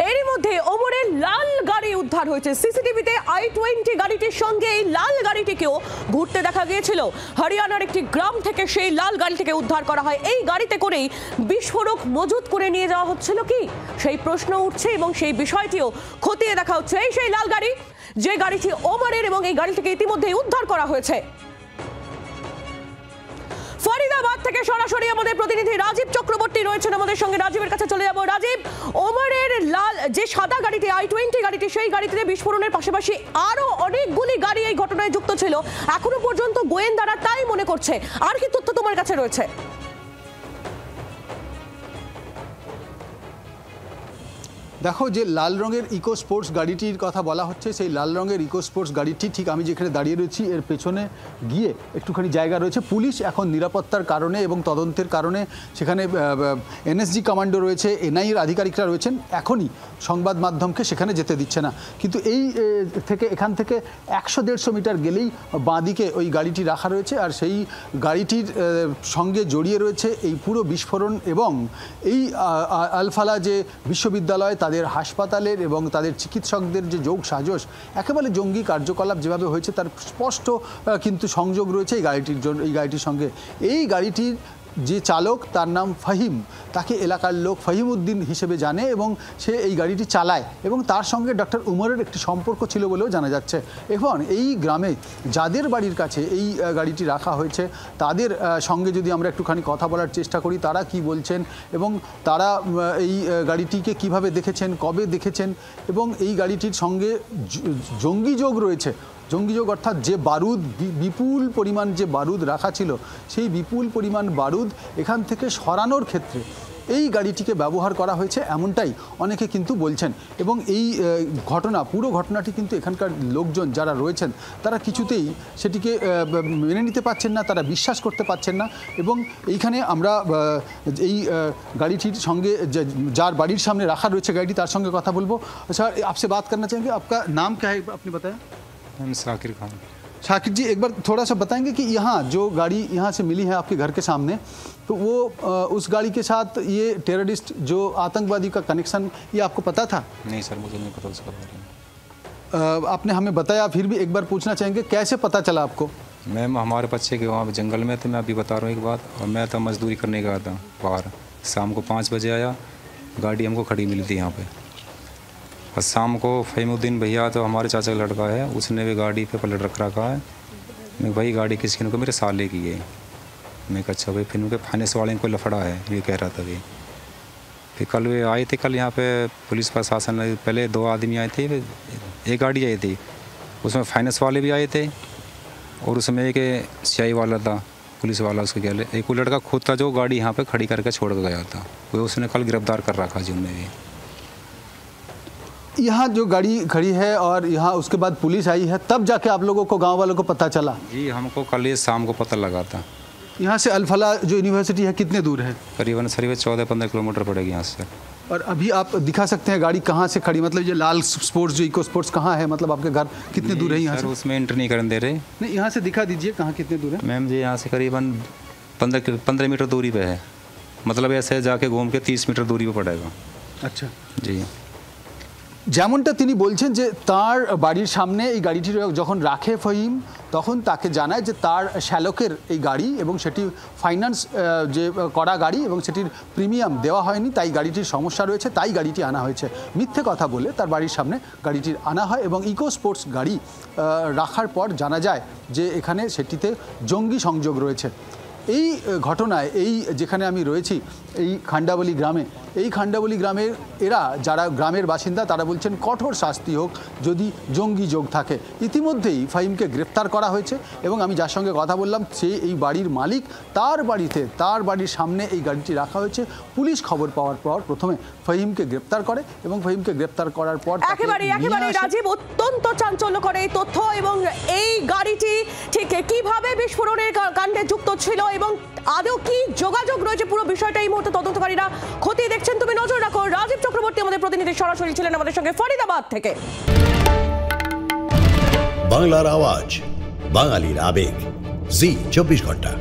এরই মধ্যে ওমরের লাল গাড়ি উদ্ধার হয়েছে। সিসিটিভিতে i20 গাড়িটির সঙ্গে এই লাল গাড়িটিকেও ঘুরতে দেখা গিয়েছিল। হরিয়ানার একটি গ্রাম থেকে সেই লাল গাড়িটিকে উদ্ধার করা হয়। এই গাড়িতে করেই বিস্ফোরক মজুত করে নিয়ে যাওয়া হচ্ছিল কি, সেই প্রশ্ন উঠছে এবং সেই বিষয়টিও খতিয়ে দেখা হচ্ছে। এই সেই লাল গাড়ি, যে গাড়িটি ওমরের, এবং এই গাড়িটিকে ইতিমধ্যেই উদ্ধার করা হয়েছে। ফরিদাবাদ থেকে সরাসরি আমাদের প্রতিনিধি রাজীব চক্রবর্তী রয়েছেন আমাদের সঙ্গে। রাজীবের কাছে চলে যাব। রাজীব, ওমরের লাল যে সাদা গাড়িটি, i20 গাড়িটি, সেই গাড়িতে বিস্ফোরণের পাশাপাশি আরো অনেকগুলি গাড়ি এই ঘটনায় যুক্ত ছিল। এখনো পর্যন্ত গোয়েন্দারা তাই মনে করছে। আর কি তথ্য তোমার কাছে রয়েছে? দেখো, যে লাল রঙের ইকো স্পোর্টস গাড়িটির কথা বলা হচ্ছে, সেই লাল রঙের ইকো স্পোর্টস গাড়িটি ঠিক আমি যেখানে দাঁড়িয়ে রয়েছি এর পেছনে গিয়ে একটুখানি জায়গা রয়েছে। পুলিশ এখন নিরাপত্তার কারণে এবং তদন্তের কারণে সেখানে এনএসজি কমান্ডো রয়েছে, এনআইএর আধিকারিকরা রয়েছেন, এখনই সংবাদ মাধ্যমকে সেখানে যেতে দিচ্ছে না। কিন্তু এখান থেকে 100-150 মিটার গেলেই বাঁদিকে ওই গাড়িটি রাখা রয়েছে। আর সেই গাড়িটির সঙ্গে জড়িয়ে রয়েছে এই পুরো বিস্ফোরণ এবং এই আলফালা যে বিশ্ববিদ্যালয়, তাদের হাসপাতালের এবং তাদের চিকিৎসকদের যে যোগ সাজস, একেবারে জঙ্গি কার্যকলাপ যেভাবে হয়েছে তার স্পষ্ট কিন্তু সংযোগ রয়েছে এই গাড়িটির সঙ্গে। এই গাড়িটির যে চালক, তার নাম ফাহিম, তাকে এলাকার লোক ফাহিমউদ্দিন হিসেবে জানে এবং সে এই গাড়িটি চালায় এবং তার সঙ্গে ডক্টর উমরের একটি সম্পর্ক ছিল বলেও জানা যাচ্ছে। এখন এই গ্রামে যাদের বাড়ির কাছে এই গাড়িটি রাখা হয়েছে তাদের সঙ্গে যদি আমরা একটুখানি কথা বলার চেষ্টা করি, তারা কি বলছেন এবং তারা এই গাড়িটিকে কিভাবে দেখেছেন, কবে দেখেছেন, এবং এই গাড়িটির সঙ্গে জঙ্গি যোগ রয়েছে। জঙ্গিযোগ অর্থাৎ যে বারুদ, বিপুল পরিমাণ যে বারুদ রাখা ছিল, সেই বিপুল পরিমাণ বারুদ এখান থেকে সরানোর ক্ষেত্রে এই গাড়িটিকে ব্যবহার করা হয়েছে, এমনটাই অনেকে কিন্তু বলছেন। এবং এই পুরো ঘটনাটি কিন্তু এখানকার লোকজন যারা রয়েছেন তারা কিছুতেই সেটিকে মেনে নিতে পারছেন না, তারা বিশ্বাস করতে পারছেন না। এবং এইখানে আমরা এই গাড়িটির সঙ্গে যার বাড়ির সামনে রাখা রয়েছে গাড়িটি, তার সঙ্গে কথা বলবো। স্যার, आपसे बात करना चाहेंगे, आपका नाम क्या है, आपने बताया? शाकिर खान। शाकिर जी, एक बार थोड़ा सा बताएंगे कि यहाँ जो गाड़ी यहाँ से मिली है आपके घर के सामने, तो वो उस गाड़ी के साथ ये टेररिस्ट जो आतंकवादी का कनेक्शन, ये आपको पता था? नहीं सर, मुझे नहीं पता उसका बारे में। आपने हमें बताया, फिर भी एक बार पूछना चाहेंगे कैसे पता चला आपको? मैम, हमारे बच्चे के वहाँ जंगल में थे, मैं अभी बता रहा हूँ एक बात। और मैं तो मजदूरी करने गया था बाहर, शाम को 5 बजे आया, गाड़ी हमको खड़ी मिली थी यहाँ पे। और शाम को फहीमुद्दीन भैया, तो हमारे चाचा का लड़का है, उसने भी गाड़ी पे पलट रखा है। मैं भाई गाड़ी किसकी को, मेरे साले की है। मैं कहा अच्छा भाई, फिर उनके फाइनेंस वाले को लफड़ा है, ये कह रहा था भाई। फिर कल वे आए थे, कल यहाँ पे पुलिस प्रशासन, पहले 2 आदमी आए थे, एक गाड़ी आई थी, उसमें फाइनेंस वाले भी आए थे और उसमें एक सियाई वाला था, पुलिस वाला, उसको क्या एक वो लड़का खुद था जो गाड़ी यहाँ पे खड़ी करके छोड़ के गया था, वो उसने कल गिरफ्तार कर रखा जी उन्हें भी। यहाँ जो गाड़ी खड़ी है और यहाँ उसके बाद पुलिस आई है, तब जाके आप लोगों को, गांव वालों को पता चला? जी, हमको कल ये शाम को पता लगा था। यहाँ से अल्फला जो यूनिवर्सिटी है कितने दूर है? करीबन 14-15 किलोमीटर पड़ेगी यहाँ से। और अभी आप दिखा सकते हैं गाड़ी कहाँ से खड़ी, मतलब ये लाल स्पोर्ट्स जो इको स्पोर्ट्स कहाँ है, मतलब आपके घर कितने दूर है यहाँ से? उसमें एंटर नहीं करने दे रहे। नहीं, यहाँ से दिखा दीजिए कहाँ कितने दूर है। मैम जी, यहाँ से करीबन 15 मीटर दूरी पे है, मतलब ऐसे जाके घूम के 30 मीटर दूरी पे पड़ेगा। अच्छा जी। যেমনটা তিনি বলছেন যে তার বাড়ির সামনে এই গাড়িটি যখন রাখে ফহিম, তখন তাকে জানায় যে তার শ্যালকের এই গাড়ি এবং সেটি ফাইন্যান্স যে করা গাড়ি এবং সেটির প্রিমিয়াম দেওয়া হয়নি, তাই গাড়িটির সমস্যা রয়েছে, তাই গাড়িটি আনা হয়েছে। মিথ্যে কথা বলে তার বাড়ির সামনে গাড়িটির আনা হয় এবং ইকো স্পোর্টস গাড়ি রাখার পর জানা যায় যে এখানে সেটিতে জঙ্গি সংযোগ রয়েছে। এই ঘটনায় এই যেখানে আমি রয়েছি, এই খান্ডাবলি গ্রামে, এই খান্ডাবলি গ্রামের এরা যারা গ্রামের বাসিন্দা তারা বলছেন কঠোর শাস্তি হোক যদি জঙ্গি যোগ থাকে। ইতিমধ্যেই ফাহিমকে গ্রেপ্তার করা হয়েছে এবং আমি যার সঙ্গে কথা বললাম সে এই বাড়ির মালিক, তার বাড়িতে, তার বাড়ির সামনে এই গাড়িটি রাখা হয়েছে। পুলিশ খবর পাওয়ার পর প্রথমে ফাহিমকে গ্রেপ্তার করে এবং ফাহিমকে গ্রেপ্তার করার পর একেবারে রাজীব, অত্যন্ত চাঞ্চল্যকর এই তথ্য। এবং এই গাড়িটি ঠিক কিভাবে বিস্ফোরণের কাণ্ডে যুক্ত ছিল এবং আদৌ কি যোগাযোগ রয়েছে, পুরো বিষয়টা এই মুহূর্তে তদন্তকারীরা খতিয়ে দেখছেন। তুমি নজর রাখো। রাজীব চক্রবর্তী আমাদের প্রতিনিধি সরাসরি ছিলেন আমাদের সঙ্গে ফরিদাবাদ থেকে। বাংলার আওয়াজ, বাঙালির আবেগ, জি 24 ঘন্টা।